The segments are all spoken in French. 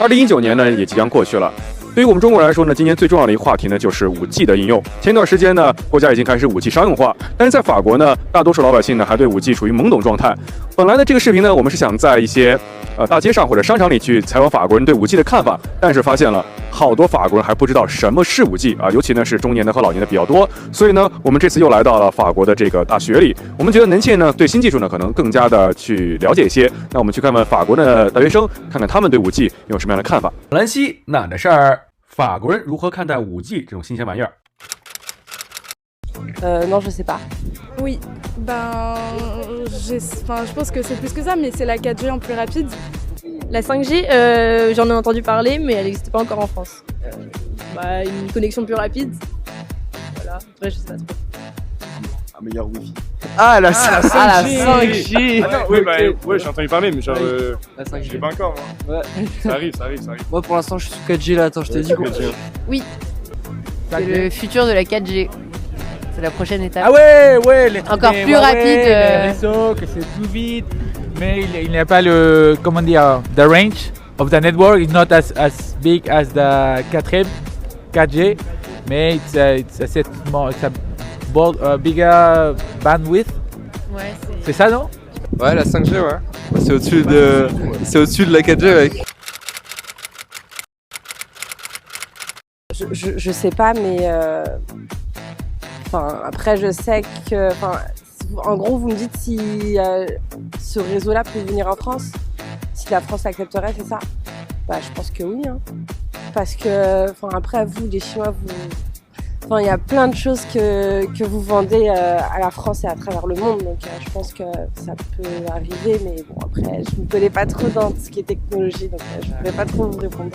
2019年呢也即将过去了。对于我们中国人来说呢，今年最重要的一个话题呢，就是5G 的应用。前一段时间呢，国家已经开始5G 商用化，但是在法国呢，大多数老百姓呢还对5G 处于懵懂状态。本来呢，这个视频呢，我们是想在一些大街上或者商场里去采访法国人对5G 的看法，但是发现了好多法国人还不知道什么是5G 啊，尤其呢是中年的和老年的比较多。所以呢，我们这次又来到了法国的这个大学里，我们觉得年轻人呢对新技术呢可能更加的去了解一些。那我们去看看法国的大学生，看看他们对5G 有什么样的看法。兰西哪的事儿？法国人如何看待5G 这种新鲜玩意儿？Non, je sais pas. Oui, je pense que c'est plus que ça, mais c'est la 4G en plus rapide. La 5G, j'en ai entendu parler, mais elle n'existe pas encore en France. Une connexion plus rapide. Voilà, après je sais pas trop. Un meilleur Wi-Fi. Ah, la 5G. Ah, la 5G. Ah, non, oui, bah, ouais, j'ai entendu parler, mais genre, la 5G. Je l'ai pas encore, moi. Ouais. Ça arrive. Moi, pour l'instant, je suis sous 4G là. Attends, je t'ai dit quoi. Oui. C'est le futur de la 4G. C'est la prochaine étape. Ah ouais, les trucs encore plus rapide. Les réseaux, que c'est plus vite, mais il n'y a pas le, comment dire, the range of the network is not as big as the 4G, mais it's a set more, it's a bigger bandwidth. Ouais, c'est ça, non? Ouais, la 5G, ouais. C'est au-dessus de la 4G, mec. Je sais pas, mais après je sais que, en gros vous me dites si ce réseau-là peut venir en France, si la France l'accepterait, c'est ça? Bah je pense que oui, hein. Parce que, après vous les Chinois, il y a plein de choses que vous vendez à la France et à travers le monde, donc je pense que ça peut arriver, mais bon après je ne me connais pas trop dans ce qui est technologie, donc je ne pourrais pas trop vous répondre.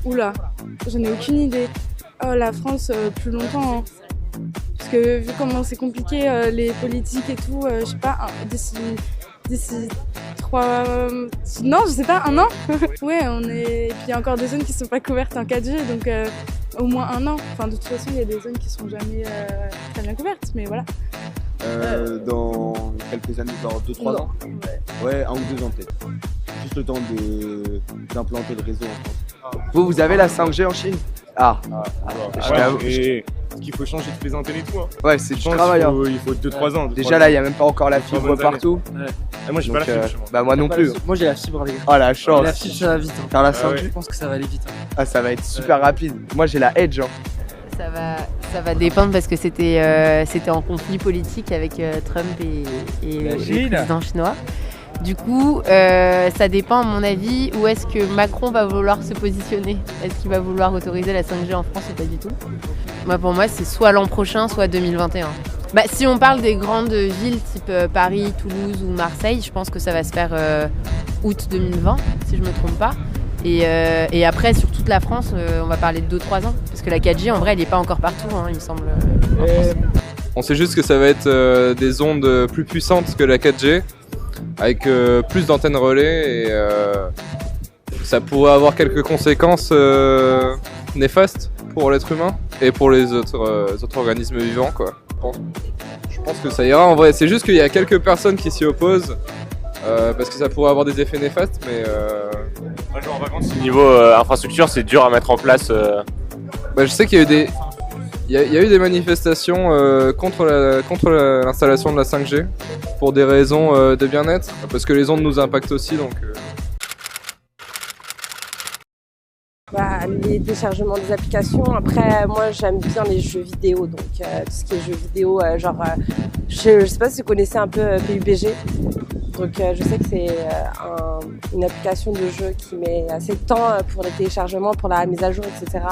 Oula, j'en ai aucune idée. Oh, la France, plus longtemps, hein. Parce que vu comment c'est compliqué, les politiques et tout, je sais pas, d'ici 3... Non, je sais pas, 1 an. Ouais, et puis il y a encore des zones qui sont pas couvertes en 4G, donc au moins 1 an. Enfin, de toute façon, il y a des zones qui sont jamais très bien couvertes, mais voilà. Dans quelques années, genre 2-3 ans? Ouais, 1 ou 2 ans peut-être. Juste le temps d'implanter le réseau en France. Vous avez la 5G en Chine? Et qu'il faut changer de présenter et tout. Hein. Ouais, c'est du travail. Il faut 2-3 ans. Déjà là, il n'y a même pas encore la fibre partout. Et moi, j'ai pas la fibre. Bah, moi non plus. Moi, j'ai la fibre, les gars. Oh la chance. La fibre, ça va vite. Hein. Faire la 5G, je pense que ça va aller vite. Hein. Ah, ça va être super rapide. Moi, j'ai la Edge. Hein. Ça va dépendre parce que c'était en conflit politique avec Trump et le président chinois. Du coup, ça dépend à mon avis où est-ce que Macron va vouloir se positionner. Est-ce qu'il va vouloir autoriser la 5G en France ou pas du tout? Pour moi, c'est soit l'an prochain, soit 2021. Si on parle des grandes villes type Paris, Toulouse ou Marseille, je pense que ça va se faire août 2020, si je me trompe pas. Et après, sur toute la France, on va parler de 2-3 ans. Parce que la 4G, en vrai, elle n'est pas encore partout, hein, il me semble. On sait juste que ça va être des ondes plus puissantes que la 4G, avec plus d'antennes relais, et ça pourrait avoir quelques conséquences néfastes pour l'être humain et pour les autres organismes vivants, quoi. Je pense que ça ira en vrai. C'est juste qu'il y a quelques personnes qui s'y opposent parce que ça pourrait avoir des effets néfastes, mais moi je me rends pas compte. Niveau infrastructure, c'est dur à mettre en place. Je sais qu'il y a eu il y a eu des manifestations contre l'installation de la 5G pour des raisons de bien-être, parce que les ondes nous impactent aussi, donc. Les téléchargements des applications, après moi j'aime bien les jeux vidéo, donc tout ce qui est jeux vidéo, je sais pas si vous connaissez un peu PUBG, donc je sais que c'est une application de jeu qui met assez de temps pour les téléchargements, pour la mise à jour, etc.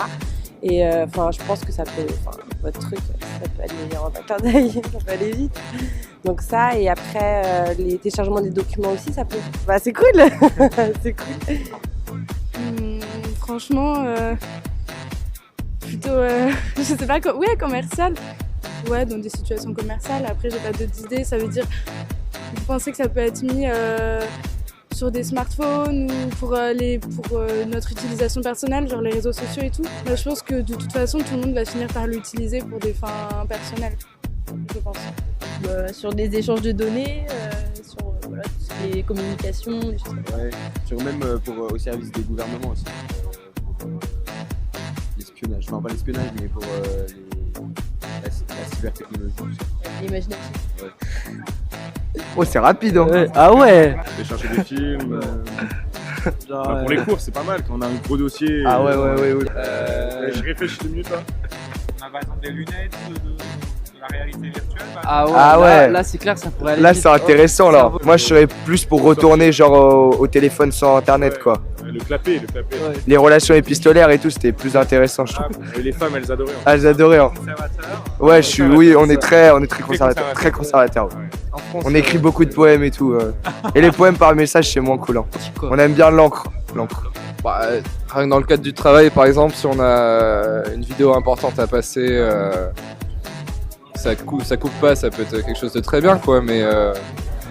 Et je pense que ça peut, votre truc, ça peut aller en un clin d'œil, ça peut aller vite. Donc ça, et après les téléchargements des documents aussi, ça peut. C'est cool. C'est cool. Franchement, plutôt, je sais pas, commercial. Ouais, dans des situations commerciales. Après, j'ai pas d'autres idées. Ça veut dire, vous pensez que ça peut être mis sur des smartphones ou pour notre utilisation personnelle, genre les réseaux sociaux et tout? Je pense que de toute façon, tout le monde va finir par l'utiliser pour des fins personnelles, je pense. Sur des échanges de données, sur tout ça. les communications, des choses comme ça. Ouais, sur même au service des gouvernements aussi. L'espionnage, enfin pas l'espionnage, mais pour la cybertechnologie. L'imaginatif. Ouais. Oh, c'est rapide, hein. Ah ouais. Je vais chercher des films. Enfin, pour les cours, c'est pas mal quand on a un gros dossier. Ah ouais. Je réfléchis 2 minutes là. On a par exemple des lunettes de la réalité virtuelle. Ah ouais. Là, c'est clair, ça pourrait aller. Là, vite. c'est intéressant, là. Moi, je serais plus pour retourner, genre, au téléphone sans internet, quoi. Le clapet. Ouais. Les relations épistolaires et tout, c'était plus intéressant, je trouve. Et les femmes, elles adoraient. Ah, elles adoraient, hein. Ouais, oui, on est très conservateur. Très conservateur. Ouais. En France, On écrit beaucoup de poèmes et tout. Et les poèmes par message, c'est moins cool, hein. quoi. On aime bien l'encre. Bah, rien que dans le cadre du travail, par exemple, si on a une vidéo importante à passer, ça coupe pas, ça peut être quelque chose de très bien, quoi. Mais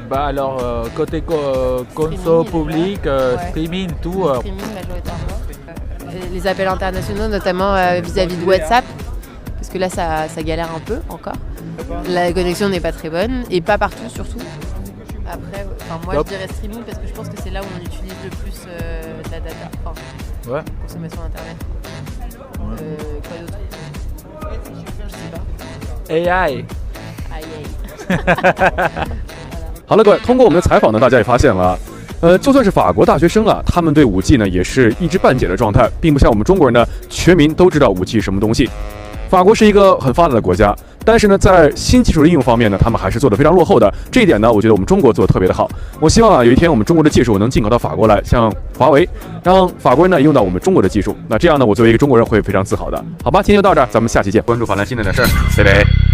Bah alors, côté conso public, streaming, tout. Streaming majoritairement. Les appels internationaux, notamment vis-à-vis de WhatsApp, parce que là, ça galère un peu encore. La connexion n'est pas très bonne, et pas partout surtout. Après, moi je dirais streaming parce que je pense que c'est là où on utilise le plus de la data, Ouais. consommation internet. Quoi d'autre? Je sais pas. AI。 好了，各位，通过我们的采访呢，大家也发现了，就算是法国大学生啊，他们对5G呢也是一知半解的状态，并不像我们中国人呢，全民都知道5G 什么东西。法国是一个很发达的国家，但是呢，在新技术的应用方面呢，他们还是做得非常落后的。这一点呢，我觉得我们中国做得特别的好。我希望啊，有一天我们中国的技术能进口到法国来，像华为，让法国人呢用到我们中国的技术。那这样呢，我作为一个中国人会非常自豪的。好吧，今天就到这儿，咱们下期见。关注法兰西那点事儿，拜拜。